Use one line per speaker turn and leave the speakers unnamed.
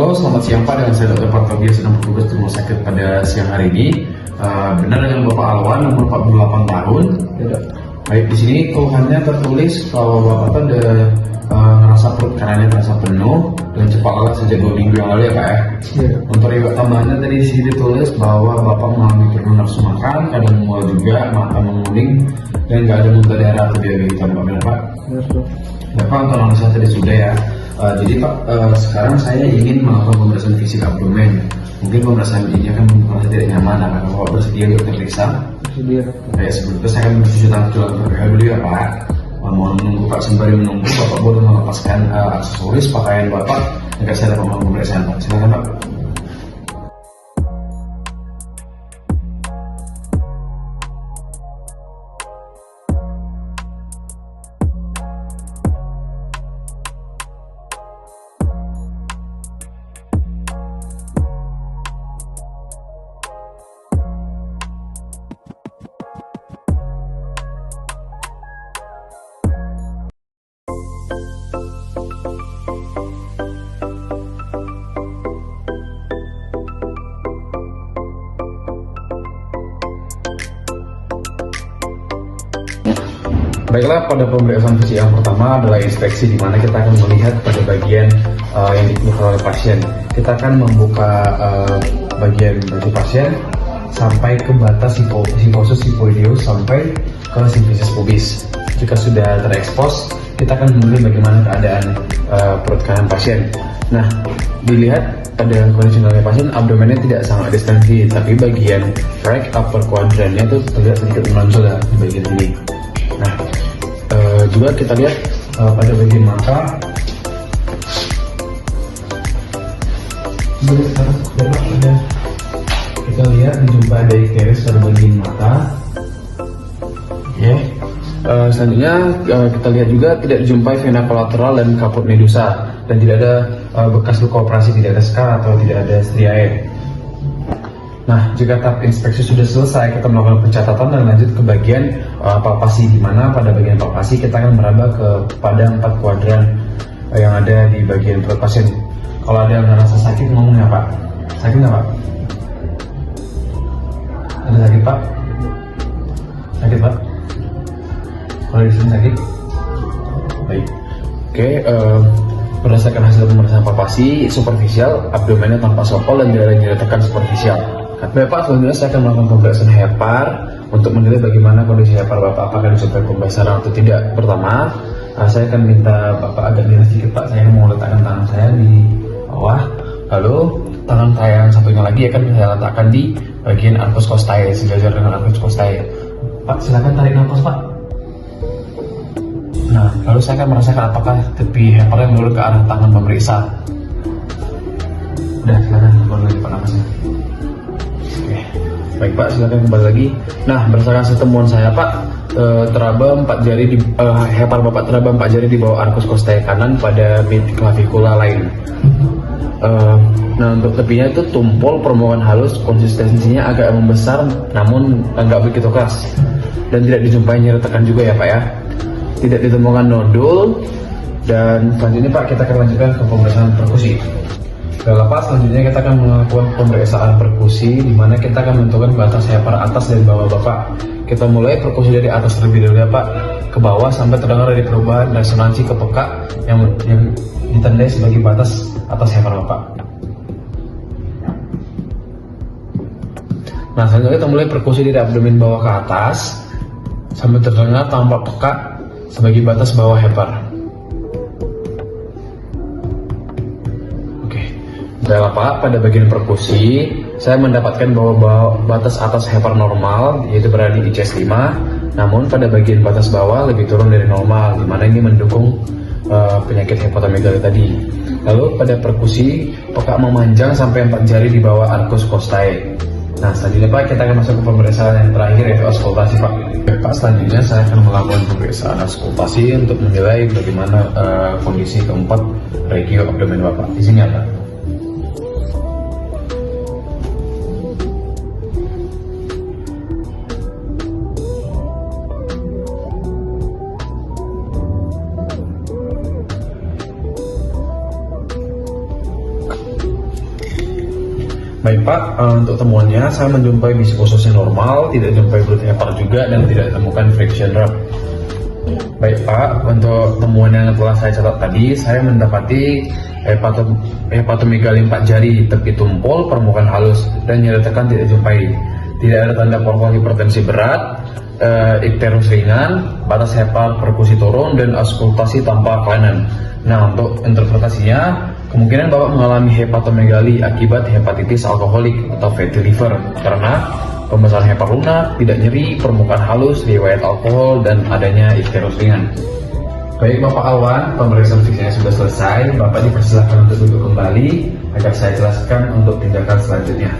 Halo, selamat siang Pak. Dengan saya Dr. Partogia sedang bertugas di rumah sakit pada siang hari ini. Benar dengan Bapak Alwan, umur 48 tahun. Baik, di sini keluhannya tertulis bahwa Bapak itu ada ngerasa perut kanannya terasa penuh dan cepat lelah sejak 2 minggu yang lalu ya Pak ya. Untuk riwayat tambahannya tadi di sini ditulis bahwa Bapak mengalami penurunan nafsu makan, kadang mual juga, mata menguning, dan nggak ada muntah darah atau diare hitam Pak. Benar Pak? Ya Pak, untuk analisa tadi sudah ya. Jadi Pak, sekarang saya ingin melakukan pemeriksaan fisik abdomen. Mungkin pemeriksaan ini akan merasa tidak nyaman. Apakah Bapak bersedia untuk terperiksa?
Bersedia.
Baik, sebelum itu saya akan mencuci tangan terlebih dulu ya Pak. Mohon menunggu Pak, sembari menunggu Bapak boleh melepaskan aksesoris pakaian Bapak agar saya dapat melakukan pemeriksaan Pak. Silakan Pak. Baiklah, pada pemeriksaan fisik yang pertama adalah inspeksi, di mana kita akan melihat pada bagian yang dikeluhkan oleh pasien. Kita akan membuka bagian baju pasien sampai ke batas hiposus hipoideus sampai ke simfisis pubis. Jika sudah terekspos, kita akan melihat bagaimana keadaan perut kanan pasien. Nah, dilihat pada kondisi normal pasien, abdomennya tidak sangat distensi, tapi bagian right upper quadrantnya itu terlihat sedikit menonjol di bagian ini. Nah, juga kita lihat pada bagian mata, kita lihat dijumpai ada ikeris pada bagian mata. Selanjutnya kita lihat juga tidak dijumpai vena kolateral dan kaput medusa, dan tidak ada bekas luka operasi, tidak ada scar atau tidak ada striae. Nah, jika tahap inspeksi sudah selesai, kita melakukan pencatatan dan lanjut ke bagian palpasi, di mana pada bagian palpasi kita akan meraba kepada 4 kuadran yang ada di bagian perut pasien. Kalau ada yang merasa sakit, ngomongnya Pak. Sakit nggak Pak? Ada sakit Pak? Sakit Pak? Kalau di sini sakit? Baik. Oke, berdasarkan hasil pemeriksaan palpasi superficial, abdomennya tampak sopol dan tidak ada nyeri tekan superficial. Bapak, selanjutnya saya akan melakukan pemeriksaan hepar untuk menilai bagaimana kondisi hepar Bapak, apakah dijumpai pembesaran atau tidak. Pertama, saya akan minta Bapak agak miring sedikit Pak. Saya mau letakkan tangan saya di bawah, lalu tangan saya yang satunya lagi akan saya letakkan di bagian arcus costae, sejajar dengan arcus costae. Pak, silakan tarik nafas Pak. Nah, lalu saya akan merasakan apakah tepi hepar yang menurut ke arah tangan pemeriksa. Udah, silakan kembali lagi Pak nafasnya. Oke, baik Pak, silakan kembali lagi. Nah, berdasarkan setemuan saya Pak, teraba 4 jari di hepar Bapak teraba 4 jari di bawah arcus costae kanan pada mid clavicula lain. Nah, untuk tepinya itu tumpul, permukaan halus, konsistensinya agak membesar namun enggak begitu keras, dan tidak dijumpai nyeri tekan juga ya Pak ya. Tidak ditemukan nodul. Dan selanjutnya Pak, kita akan lanjutkan ke pemeriksaan perkusi. Pak, selanjutnya kita akan melakukan pemeriksaan perkusi, di mana kita akan menentukan batas hepar atas dan bawah Bapak. Kita mulai perkusi dari atas terlebih dahulu ya Pak, ke bawah sampai terdengar dari perubahan resonansi ke peka yang ditandai sebagai batas atas hepar Bapak. Nah, selanjutnya kita mulai perkusi dari abdomen bawah ke atas sampai terdengar tampak peka sebagai batas bawah hepar. Baiklah Pak, pada bagian perkusi saya mendapatkan bahwa batas atas hepar normal, yaitu berada di ICS 5, namun pada bagian batas bawah lebih turun dari normal, di mana ini mendukung penyakit hepatomegaly tadi. Lalu pada perkusi peka memanjang sampai 4 jari di bawah arcus costae. Nah, selanjutnya Pak, kita akan masuk ke pemeriksaan yang terakhir, yaitu auskultasi Pak. Pak, selanjutnya saya akan melakukan pemeriksaan auskultasi untuk menilai bagaimana kondisi keempat regio abdomen Bapak. Di sini apa? Baik Pak, untuk temuannya saya menjumpai misi khususnya normal, tidak jumpai blood hepar juga, dan tidak ditemukan friction rub. Baik Pak, untuk temuan yang telah saya catat tadi, saya mendapati hepatomegali 4 jari, tepi tumpul, permukaan halus, dan nyeri tekan tidak jumpai. Tidak ada tanda pokok hipertensi berat, ikterus ringan, batas hepar perkusi turun, dan auskultasi tanpa kelainan. Nah, untuk interpretasinya, kemungkinan Bapak mengalami hepatomegali akibat hepatitis alkoholik atau fatty liver karena pembesaran hepar lunak, tidak nyeri, permukaan halus, riwayat alkohol, dan adanya ikterus ringan. Baik Bapak Alwan, pemeriksaan fisiknya sudah selesai. Bapak dipersilakan untuk duduk kembali agar saya jelaskan untuk tindakan selanjutnya.